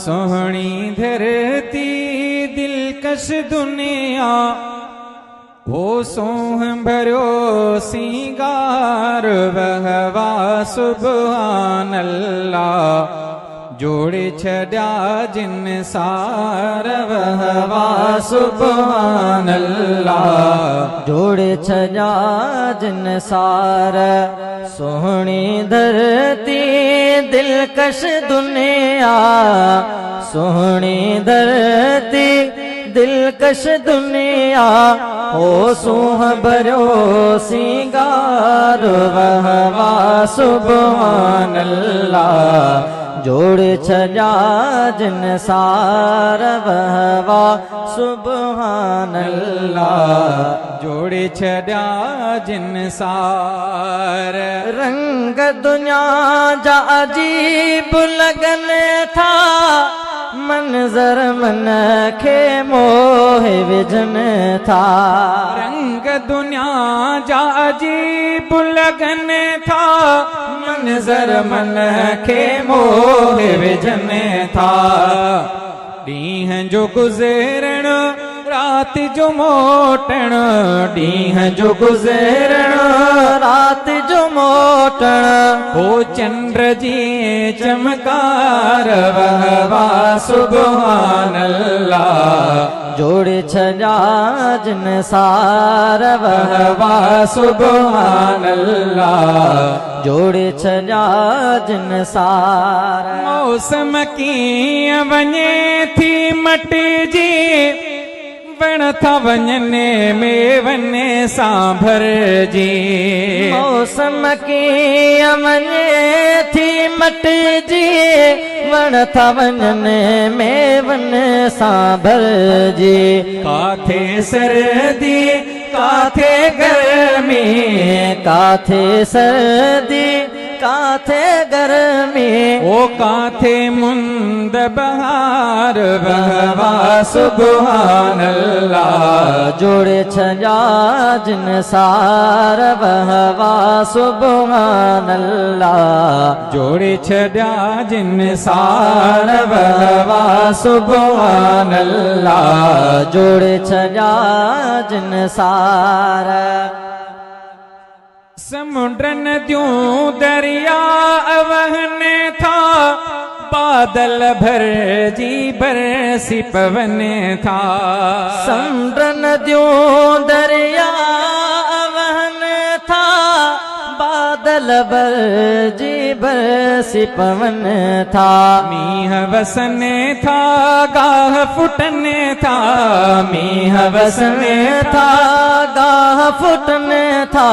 سوہنی دھرتی دلکش دنیا ہو سوہ بھریو سینگار وہوا سبحان اللہ جوڑے چھڑیا جن سار وہوا سبحان اللہ جوڑے چھڑیا جن سار سوہنی دھرتی دلکش دنیا سوہنی دھرتی دلکش دنیا ہو سوہ بھریو سینگار وہوا سبحان اللہ جوڑ چھڑیا جن سار وہوا سبحان اللہ جوڑ چھڑیا جن سار رنگ دنیا جا عجیب لگن تھا منظر من کے موہ وجن تھا رنگ دنیا جا عجیب لگن تھا منظر من کے موہ وجن تھا ڈیہ جو گزرن رات جو موٹن ڈیہ جو گزرن رات جو موٹن ہو چندر جی چمکار وہوا سبحان اللہ جوڑ چھڑیا جن سار وہوا سبحان اللہ جوڑ چھڑیا جن سار موسم کی ونے تھی مٹ جی وण تھا وننے میں ونے سانبھر جی موسم کی ونے تھی مٹ جی وण تھا وننے میں ون سانبھر جی کاتھے سردی کاتھے گرمی کاتھے سردی کاتھے گرمی او کاتھے مند بہار وہوا سبحان اللہ جوڑے چھڑیا جن سار وہوا سبحان اللہ جوڑے چھڑیا جن سار وہوا سبحان اللہ جوڑے چھڑیا جن سار سمندر ندیوں دریا وہن تھا بادل بھر جی برسی پون تھا سمندر ندیوں دریا وہن تھا بادل بھر جی برسی پون تھا میہ وسن تھا گاہ فٹن تھا میہ وسن تھا گاہ فٹن تھا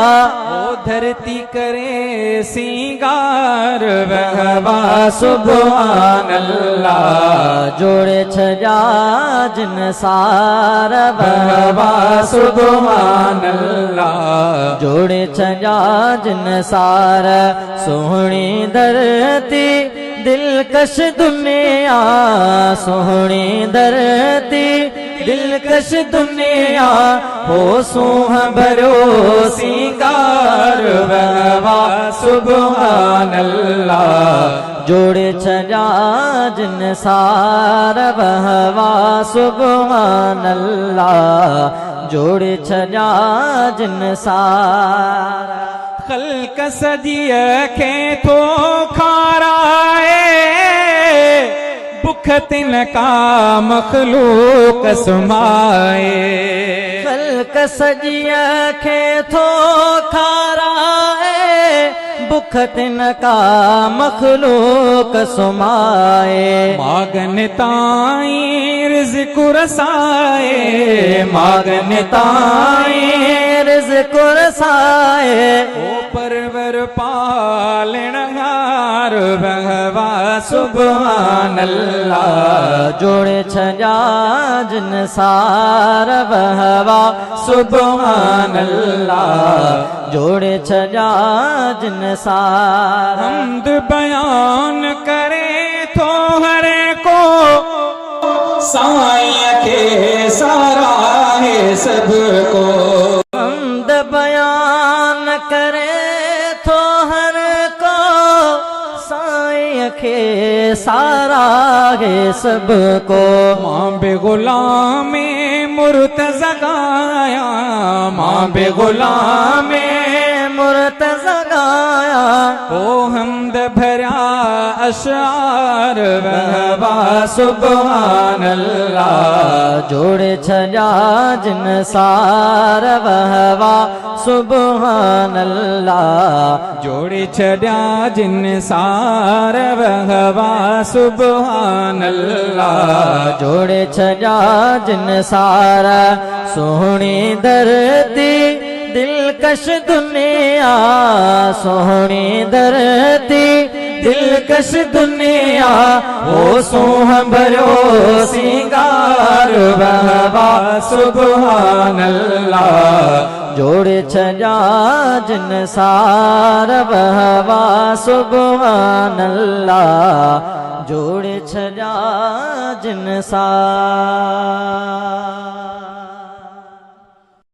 وہ دھرتی کرے سینگار وہوا سبحان اللہ جوڑے چھڑیا جن سار وہوا سبحان اللہ جوڑے چھڑیا جن سار سوہنی دھرتی دلکش دنیا سوہنی دھرتی دلکش دنیا ہو سوہ بھریو سینگار وہوا سبحان اللہ جوڑے چھڑیا جن سار وہوا سبحان اللہ جوڑے چھڑیا جن سار خلق سجی کے تو کھارائے بکھ تن کا مخلوق سمائے خلق سجی کے تو کھارائے بکھ تن کا مخلوق سمائے ماگن تائیں رزق رسائے ماگن تائیں رزق رسائے او پرور پالنہار وہوا سبحان اللہ جوڑے چھڑیا جن سار وہوا سبحان اللہ جوڑے چھڑیا جن سار حمد بیان کرے تو ہر کو سائیں کے سارا ہے سب کو حمد بیان کرے تو ہر کو سائیں کے سارا ہے سب کو ماں بے غلام مرتضی گایا ماں بے غلام مرتضی گایا او حمد بھرا اشعار وہوا سبحان اللہ جوڑے چھجا جن سار وہوا سبحان اللہ جوڑی چھڑیا جن سار وہوا سبحان اللہ جوڑے چھجا جن سارا سونی دھرتی دلکش دنیا سونی دھرتی دلکش دنیا او سوہ بھرو سنگار وہوا سبحان اللہ جوڑے چھجا جن سار وہوا سبحان اللہ جوڑے چھجا جن سار